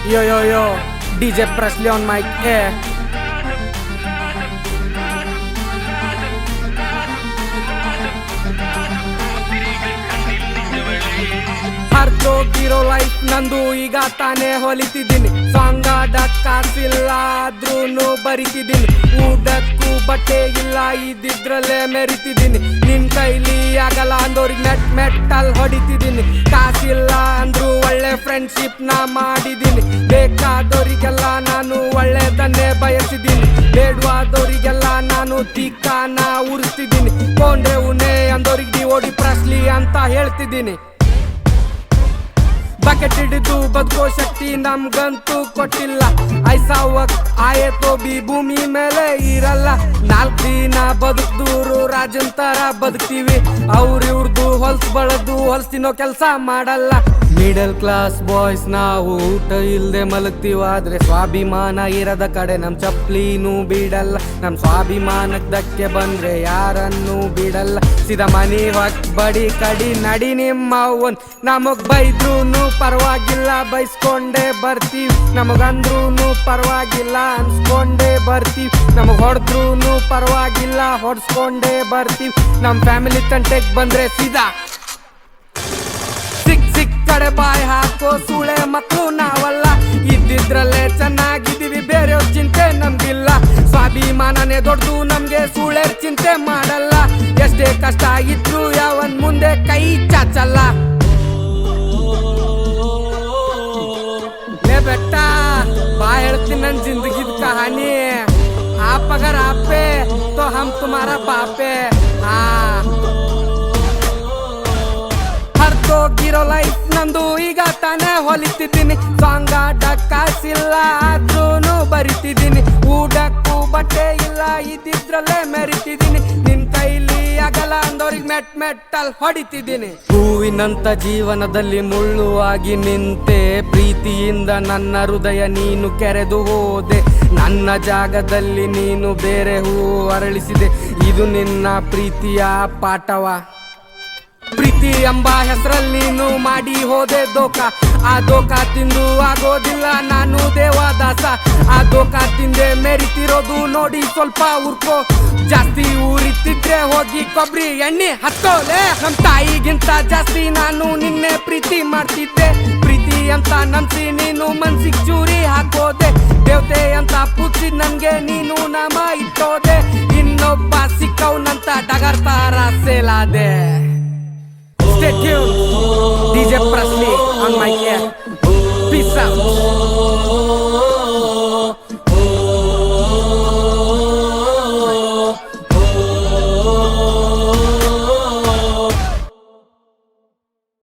Yo yo yo, DJ Presley on mic, yeah. ಹರ್ದೋಗಿರೋ life ನಂದು ಈಗ ತಾನೇ ಹೊಲಿತಿದ್ದೀನಿ. ಸಾಂಗ್ ಆಡಕ್ ಕಾಸಿಲ್ಲ ಆದ್ರೂನು ಬರಿತಿದ್ದೀನಿ. ಊಟಕ್ಕೂ ಬಟ್ಟೆ ಇಲ್ಲ ಇದ್ದಿದ್ರಲ್ಲೇ ಮೆರಿತಿದ್ದೀನಿ. ನಿನ್ ಕೈಲಿ ಆಗಲ್ಲ ಅಂದೋರಿಗೆ ಮೆಟ್ಟಲ್ ಹೊಡಿತಿದ್ದೀನಿ. ಕಾಸಿಲ್ಲ ಅಂದ್ರು ಒಳ್ಳೆ ಫ್ರೆಂಡ್ಶಿಪ್ ನ ಮಾಡಿದ್ದೀನಿ. ಬೇಕಾದವರಿಗೆಲ್ಲ ನಾನು ಒಳ್ಳೆದನ್ನೇ ಬಯಸಿದ್ದೀನಿ. ಬೇಡವಾದವರಿಗೆಲ್ಲ ನಾನು ತಿಕ್ಕಾನ ಉರಿಸ್ತಿದ್ದೀನಿ. ಕೊಂಡ್ರೆ ಉನೆ ಅಂದೋರಿಗೆ ಓಡಿ ಪ್ರೆಸ್ಲಿ ಅಂತ ಹೇಳ್ತಿದ್ದೀನಿ. ಬಕೆಟ್ ಹಿಡಿದು ಬದುಕೋ ಶಕ್ತಿ ನಮ್ಗಂತೂ ಕೊಟ್ಟಿಲ್ಲ. ಐಸಾವಕ್ ಆಯತೋ ಬಿ ಭೂಮಿ ಮೇಲೆ ಇರಲ್ಲ. 4 ದಿನ ಬದುಕ್ದೂರು ರಾಜನ್ ತರ ಬದುಕ್ತೀವಿ. ಇವ್ರದು ಹೊಲ್ಸ್ ಬಳದು ಹೊಲ್ಸ್ ತಿನ್ನೋ ಕೆಲ್ಸ ಮಾಡಲ್ಲ. ಮಿಡಲ್ ಕ್ಲಾಸ್ ಬಾಯ್ಸ್ ನಾವು ಊಟ ಇಲ್ದೆ ಮಲಗ್ತೀವ. ಆದ್ರೆ ಸ್ವಾಭಿಮಾನ ಇರದ ಕಡೆ ನಮ್ ಚಪ್ಲಿನೂ ಬಿಡಲ್ಲ. ನಮ್ ಸ್ವಾಭಿಮಾನಕ್ಕೆ ಧಕ್ಕೆ ಬಂದ್ರೆ ಯಾರನ್ನೂ ಬಿಡಲ್ಲ. ಸೀದಾ ಮನಿ ಹೊಕ್ ಬಡಿ ಕಡಿ ನಡಿ ನಿಮ್ಮವನ್. ನಮಗ್ ಬೈದ್ರೂನು ಪರವಾಗಿಲ್ಲ ಬೈಸ್ಕೊಂಡೇ ಬರ್ತೀವಿ. ನಮಗಂದ್ರೂನು ಪರವಾಗಿಲ್ಲ ಅನ್ಸ್ಕೊಂಡೇ ಬರ್ತೀವಿ. ನಮಗ್ ಹೊಡೆದ್ರೂನು ಪರವಾಗಿಲ್ಲ ಹೊಡ್ಸ್ಕೊಂಡೇ ಬರ್ತೀವಿ. ನಮ್ ಫ್ಯಾಮಿಲಿ ತಂಟೆಗ್ ಬಂದ್ರೆ ಸೀದಾ ಸಿಕ್ ಕಡೆ ಬಾಯ್ ಹಾಕೋ ಸೂಳೆ ಮಕ್ಕಳು ನಾವಲ್ಲ. ಇದ್ದಿದ್ರಲ್ಲೇ ಚೆನ್ನಾಗಿದ್ದೀವಿ, ಬೇರೆ ಚಿಂತೆ ನಮ್ಗಿಲ್ಲ. ಸ್ವಾಭಿಮಾನನೇ ದೊಡ್ಡದು ನಮ್ಗೆ, ಸೂಳೆ ಚಿಂತೆ ಮಾಡಲ್ಲ. ಎಷ್ಟೇ ಕಷ್ಟ ಇದ್ರು ಯಾವನ್ ಮುಂದೆ ಕೈ ಚಾಚಲ್ಲ. बेटा बाहर नन जिंदगी कहानी है. आप अगर आप पे तो हम तुम्हारा बाप है. हाँ ಹರ್ದೋಗಿರೋ ಲೈಫ್ ನಂದು ಈಗ ತಾನೇ ಹೊಲಿತಿದ್ದೀನಿ. ಸಾಂಗ್ ಆಡಕ್ ಕಾಸಿಲ್ಲ ಆದ್ರೂನು ಬರಿತಿದ್ದೀನಿ. ಊಟಕ್ಕೂ ಬಟ್ಟೆ ಇಲ್ಲ ಇದ್ದಿದ್ರಲ್ಲೇ ಮೆರಿತಿದ್ದೀನಿ. ನಿನ್ ಕೈಲಿ ಆಗಲ್ಲ ಅಂದೋರಿಗೆ ಮೆಟ್ಟಲ್ ಹೊಡಿತಿದ್ದೀನಿ. ಹೂವಿನಂತ ಜೀವನದಲ್ಲಿ ಮುಳ್ಳು ಆಗಿ ನಿಂತೆ. ಪ್ರೀತಿಯಿಂದ ನನ್ನ ಹೃದಯ ನೀನು ಕೆರೆದು ಹೋದೆ. ನನ್ನ ಜಾಗದಲ್ಲಿ ನೀನು ಬೇರೆ ಹೂ ಅರಳಿಸಿದೆ. ಇದು ನಿನ್ನ ಪ್ರೀತಿಯ ಪಾಠವ. ಪ್ರೀತಿ ಎಂಬ ಹೆಸರಲ್ಲಿ ನೀನು ಮಾಡಿ ಹೋದೆ ದೋಖ. ಆ ದೋಖ ತಿಂದು ಆಗೋದಿಲ್ಲ ನಾನು ದೇವದಾಸ. ಆ ದೋಖ ತಿಂದೆ ಮೆರಿತಿರೋದು ನೋಡಿ ಸ್ವಲ್ಪ ಉರ್ಕೋ. ಜಾಸ್ತಿ ಊರಿತ್ತಿದ್ರೆ ಹೋಗಿ ಕೊಬ್ಬರಿ ಎಣ್ಣೆ ಹತ್ಕೋಲೆ. ನಮ್ ತಾಯಿಗಿಂತ ಜಾಸ್ತಿ ನಾನು ನಿನ್ನೆ ಪ್ರೀತಿ ಮಾಡ್ತಿದ್ದೆ. ಪ್ರೀತಿ ಅಂತ ನಂಬಿಸಿ ನೀನು ಮನ್ಸಿಗೆ ಚೂರಿ ಹಾಕೋದೆ. ದೇವತೆ ಅಂತ ಪೂಜಿ ನನ್ಗೆ ನೀನು ನಾಮ ಇಟ್ಟೋದೆ. ಇನ್ನೊಬ್ಬ ಸಿಕ್ಕವನಂತ ಡಗರ್ತಾರ ಸೇಲಾದೆ. Stay tuned, DJ Presley on my ear. Peace out.